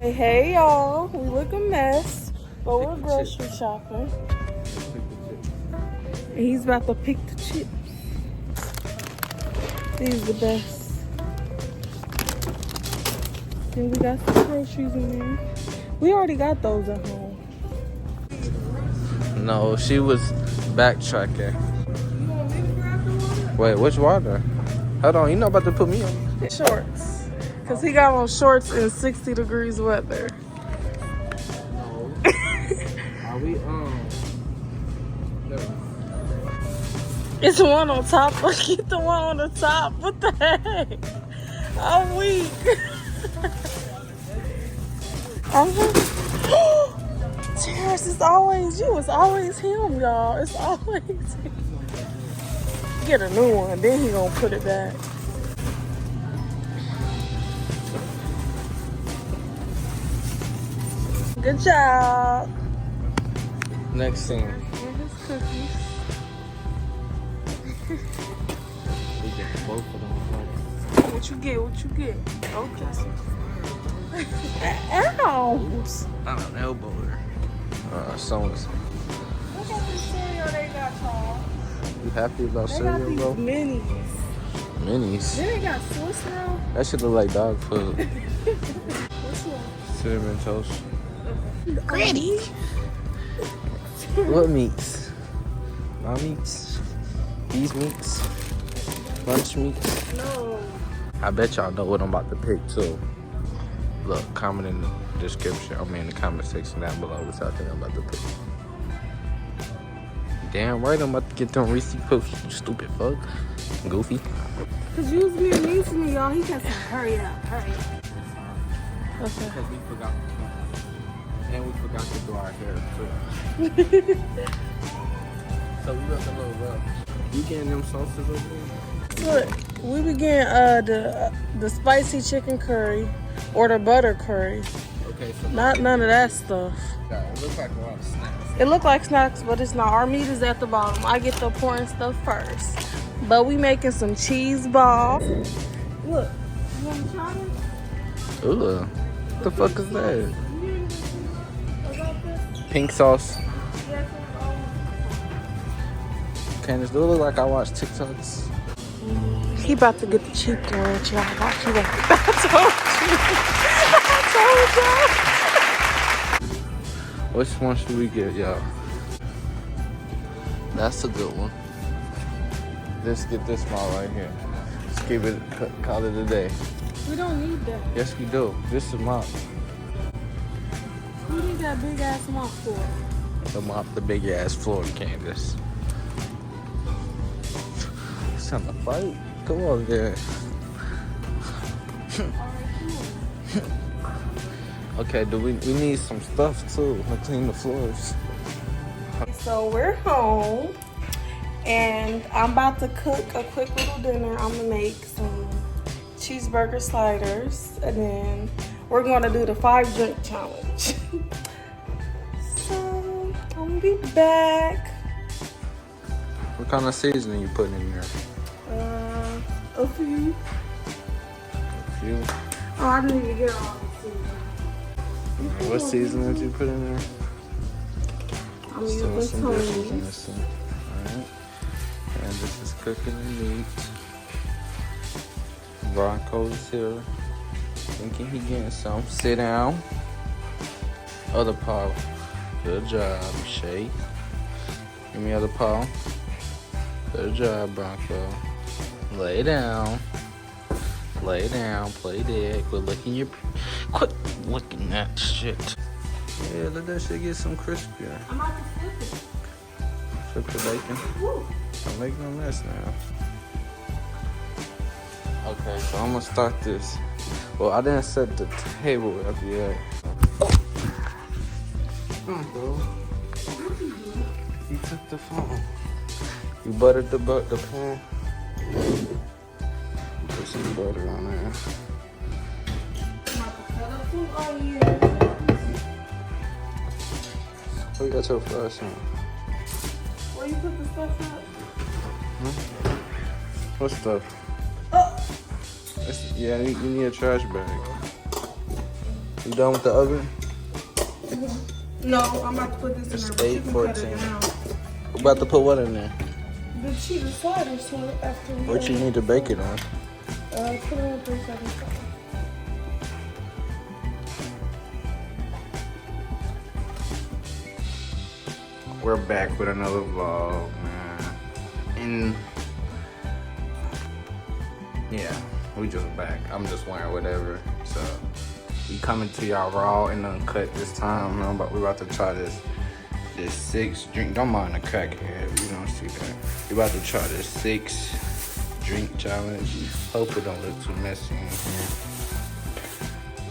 Hey y'all, we look a mess, but we're grocery shopping. And he's about to pick the chips. These the best. Then we got some groceries in there. We already got those at home. No, she was backtracking. You want me to grab the water? Wait, which water? Hold on, you not about to put me on? Shorts. Cause he got on shorts in 60 degrees weather. No. Are we No. It's the one on top. Look at the one on the top. What the heck? I'm weak. Terrence, it's always you. It's always him, y'all. It's always him. Get a new one, then he gonna put it back. Good job. Next thing. And his cookies. We get both of them. What you get? What you get? Okay. Ows. I don't elbow her. Someone's. Look at this cereal they got, y'all. You happy about They got cereal, these bro? minis. Minis. Then they got Swiss roll. That shit look like dog food. What's one? Cinnamon toast. Gritty. What meats? My meats. These meats. Lunch meats. No. I bet y'all know what I'm about to pick too. Look, comment in the description. I mean, in the comment section down below what y'all think I'm about to pick. Damn right, I'm about to get them Reese Puffs, you stupid fuck. Goofy. Cause you was being mean to me, y'all. He kept saying, hurry up, hurry up. Okay. Because we forgot. And we forgot to do our hair too. So we look a little rough. You getting them sauces over there? Look, we be getting the spicy chicken curry or the butter curry. Okay, so Not none of that stuff. it looks like a lot of snacks. It look like snacks, but it's not. Our meat is at the bottom. I get the important stuff first. But we making some cheese balls. Look, you want to try it? Ooh, what the fuck is that? You got this? Pink sauce. Yes, Candace, do it look like I watch TikToks? he about to get the cheap ranch, y'all. Watch you. I told you. Which one should we get, y'all? That's a good one. Let's get this one right here. Let's keep it, call it a day. We don't need that. Yes, we do. This is mop. We need that big ass mop for it. The mop the big ass floor, Candace. It's time to fight. Come on, there. Okay, we need some stuff too to clean the floors. So we're home, and I'm about to cook a quick little dinner. I'm gonna make some cheeseburger sliders, and then we're gonna do the 5-drink challenge. So I'm gonna be back. What kind of seasoning you putting in there? A few. A few. Oh, I didn't even get all the seasoning. What seasoning did you put in there? I'm Still using some dishes in Tony's. this one. Alright. And this is cooking the meat. Bronco's here. Thinking he getting some. Sit down. Other paw. Good job, Shay. Give me other paw. Good job, Bronco. Lay down. Lay down. Play dead. Quit licking that shit. Yeah, let that shit get some crispier. I'm about to flip it. Flip the bacon. Woo. Don't make no mess now. Okay, so I'm gonna start this. Well, I didn't set the table up yet. Come on, bro. You took the phone. You buttered the pan. Put some butter on there. I'm about to cut up some onions. Oh, you got your flash on. Where you put the stuff up? What stuff? Oh! Yeah, you need a trash bag. You You done with the oven? No, I'm about to put this It's in there. but you can cut it 8:14. down. We're about to put what in there? The cheese slider, so after we What you need to bake it on? put it on 3 seconds. We're back with another vlog, man. And yeah, we just back. I'm just wearing whatever. So we coming to y'all raw and uncut this time. We're about to try this 6 drink. Don't mind the crackhead. We don't see that. We about to try this 6 drink challenge. Hope it don't look too messy in here.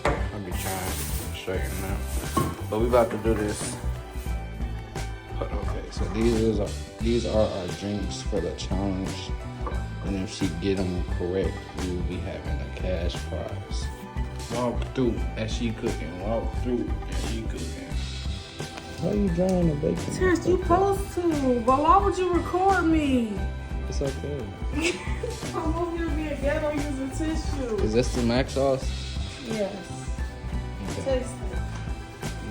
I'll be trying to straighten up. But we about to do this. Okay, so these are our drinks for the challenge, and if she get them correct, we will be having a cash prize. Walk through as she cooking. Walk through as she cooking. Why are you drying the bacon? Terrence, you supposed to, but why would you record me? It's okay. I'm over here being ghetto using tissue. Is this the mac sauce? Yes. Okay. Taste it.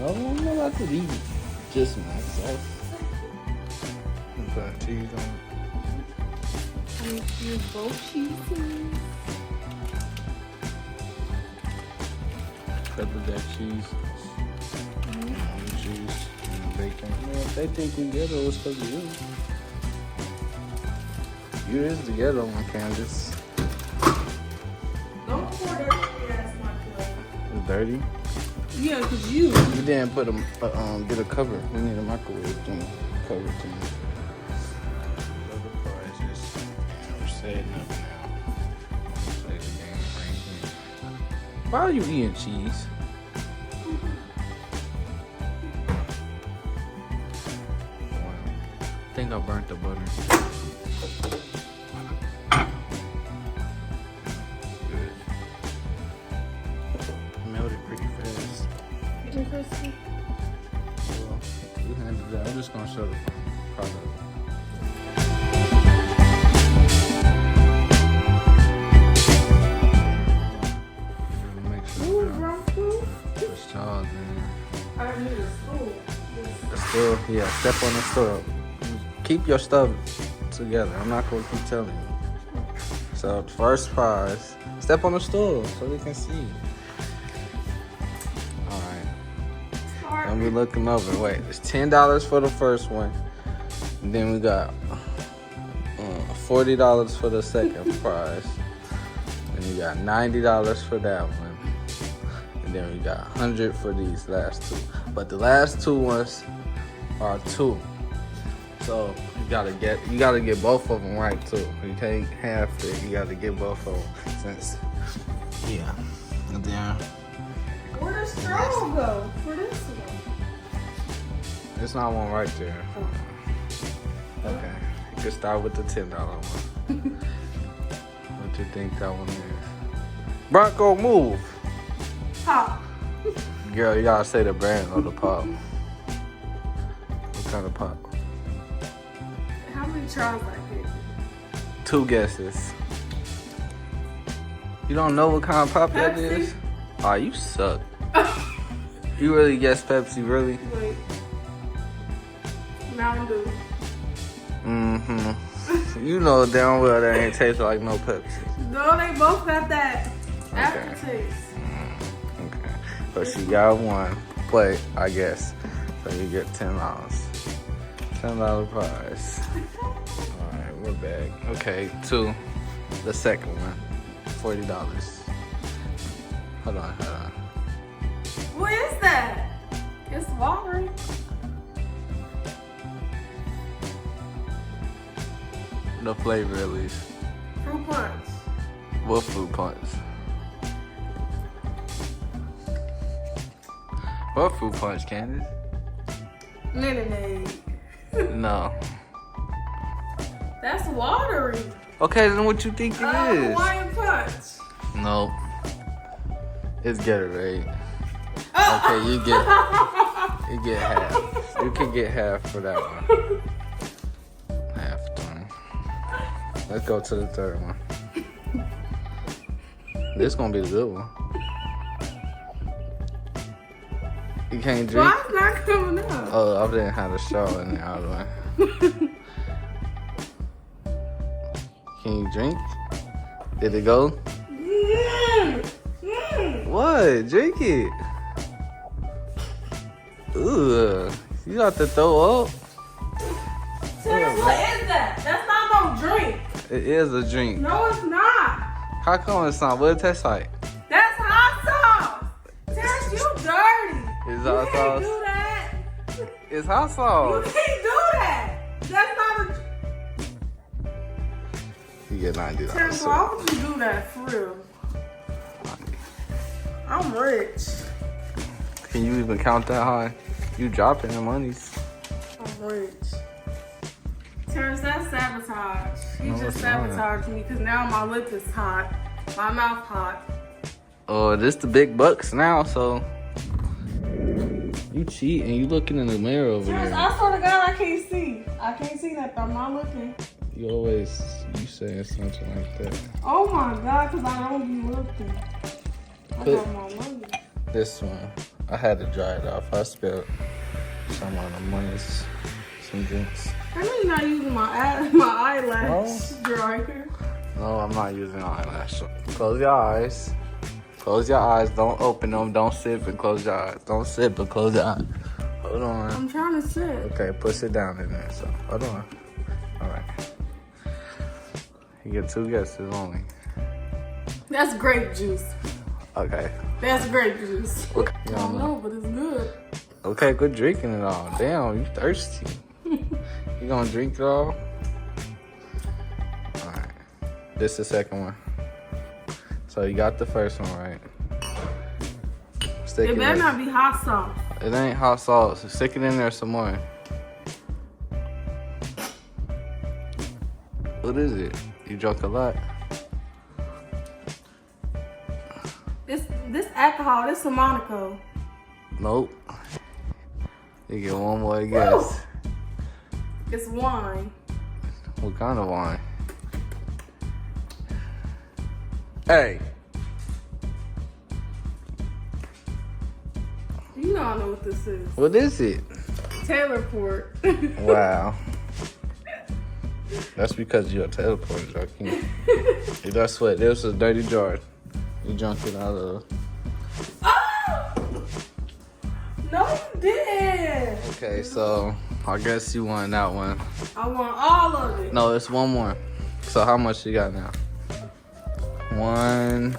No, I'm not about to eat just mac sauce. Put cheese on it. I use both cheeses. Pepper that cheese. The cheese and the bacon. Man, if they think we ghetto, it's because of you. You is the ghetto one, Candace. Don't pour dirty ass my plate. It's dirty. Yeah, because you. You didn't put get a cover. We need a microwave thing. Cover thing. Other prizes. And we're setting up now. Play the game right here. Why are you eating cheese? Wow. I think I burnt the butter. Good. Melted pretty fast. Crispy. Well, we handled that. I'm just gonna show the product. Really make sure Ooh, that drum food. there's child in I need a spoon. there. Still, yeah, step on the stool. Keep your stuff together. I'm not gonna keep telling you. So, first prize, step on the stool so they can see. Alright. And we looking over. Wait, it's $10 for the first one. And then we got $40 for the second prize. And we got $90 for that one. And then we got $100 for these last 2. But the last 2 ones are 2. So you gotta get both of them right too. You can't half it. You gotta get both of them. Yeah. And then Where does straw go for this one? there's not one right there. Okay. You can start with the $10 one. What you think that one is? Bronco, move. Pop. Girl, you gotta say the brand of the pop. What kind of pop? How many tries I get? 2 guesses. You don't know what kind of pop that Pepsi? is? Oh, you suck. You really guessed Pepsi, really? Wait. Mountain Dew. Mm-hmm. You know damn well that ain't taste like no Pepsi. No, they both got that aftertaste. Okay. So she got 1 plate, I guess. So you get $10. $10 prize. Alright, we're back. Okay, 2. The second one. $40. Hold on. What is that? It's water. The flavor at least. Fruit punch. What fruit punch? What fruit punch, Candace? Lemonade. No. That's watery. Okay, then what you think it is? Hawaiian punch. No. It's Gatorade. Okay, you get half. You can get half for that one. Half done. Let's go to the third one. This gonna be the good one. You can't drink? Why it's not coming up? Oh, I didn't have a straw in the other one. Can you drink? Did it go? What? Drink it. Ugh. You got to throw up? Terrence, what is that? That's not no drink. It is a drink. No, it's not. How come it's not? What it tastes like? That's hot sauce. Terrence, you dirty. It's You hot can't sauce. do that. It's hot You sauce. can't do that. That's not a... You get $90. Terrence, why would you do that for real? I'm rich. Can you even count that high? You dropping the monies. I'm rich. Terrence, that's sabotage. You No, just it's not. sabotaged me because now my lip is hot. My mouth hot. Oh, this the big bucks now, so you cheat and you looking in the mirror over Terrence, there. I swear to God, I can't see. I can't see that. I'm not looking. You always saying something like that. Oh my God, because I don't be looking. I Put- got my money. This one, I had to dry it off. I spilled some on the monies, some drinks. I know you're not using my eyelash dryer. No, I'm not using eyelash. Close your eyes. Close your eyes. Don't open them. Don't sip and close your eyes. Don't sip but close your eyes. Hold on. I'm trying to sit. Okay, push it down in there. So, hold on. All right. You get 2 guesses only. That's grape juice. Okay. That's grape juice. Okay. I don't know, but it's good. Okay, good drinking it all. Damn, you thirsty. You gonna drink it all? Alright. This is the second one. So you got the first one right. Stick It it better in. not be hot sauce. It ain't hot sauce. Stick it in there some more. What is it? You drunk a lot? This alcohol, this is Monaco. Nope. You get one more guess. It's wine. What kind of wine? Hey. You don't know what this is. What is it? Taylor Port. Wow. That's because you're a teleporter, Joaquin. That's what, this was a dirty jar. You drunk it out of. Oh! No, you didn't. Okay, so I guess you won that one. I want all of it. No, it's one more. So how much you got now? One.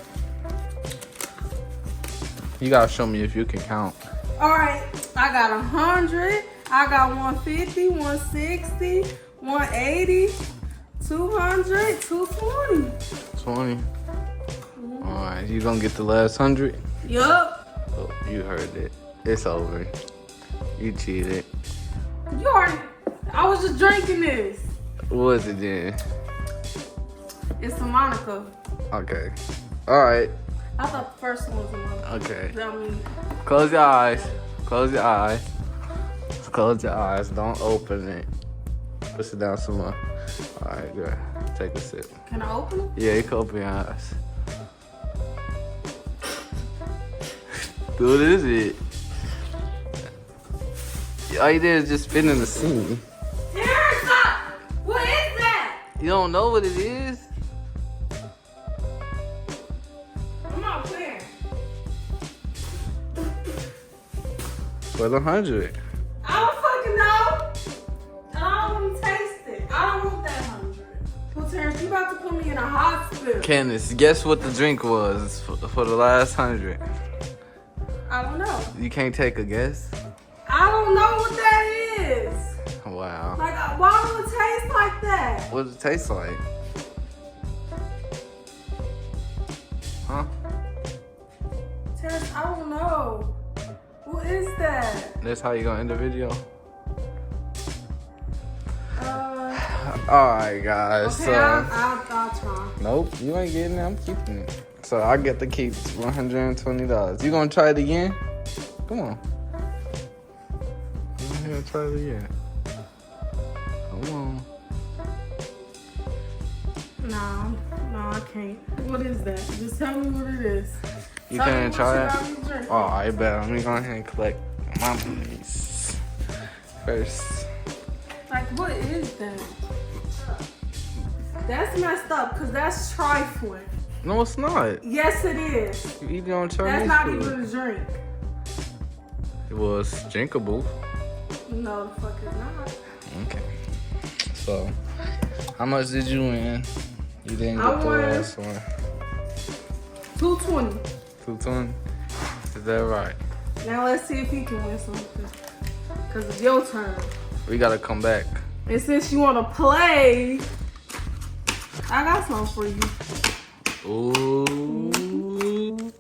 You gotta show me if you can count. All right, I got 100. I got 150, 160, 180, 200, 220. 20. Alright, you gonna get the last 100? Yup. Oh, you heard it. It's over. You cheated. You already. I was just drinking this. What was it then? It's a Monaco. Okay. Alright. I thought the first one was a Monaco. Okay. I mean, Close your eyes. Close your eyes. Close your eyes. Don't open it. Push it down some more. Alright, good. Take a sip. can I open it? Yeah, you can open your eyes. What is it? All you did is just spin in the scene. Terrence, stop! What is that? You don't know what it is? I'm not playing. For the 100. I don't fucking know. And I don't want to taste it. I don't want that 100. Well, Terrence, you about to put me in a hospital. Candace, guess what the drink was for the last 100? I don't know. You can't take a guess? I don't know what that is. Wow. Like, why would it taste like that? What does it taste like? Huh? Terrence, I don't know. What is that? That's how you gonna end the video? Uh, Alright, guys. okay, I'll try. Nope, you ain't getting it. I'm keeping it. So I get to keep $120. You gonna try it again? Come on. Come here, try it again. Come on. No, I can't. What is that? Just tell me what it is. You Tell me can't what try you it? got me drinking. Oh, I bet. Let me go ahead and collect my boys. First. Like, what is that? That's messed up, because that's trifling. No, it's not. Yes, it is. You eating on Chinese That's not food. even a drink. It was drinkable. No, the fuck it's not. Okay. So, how much did you win? You didn't I get the won last one. $220. 220. Is that right? Now let's see if he can win something. Because it's your turn. We gotta come back. And since you want to play, I got something for you. Ooh.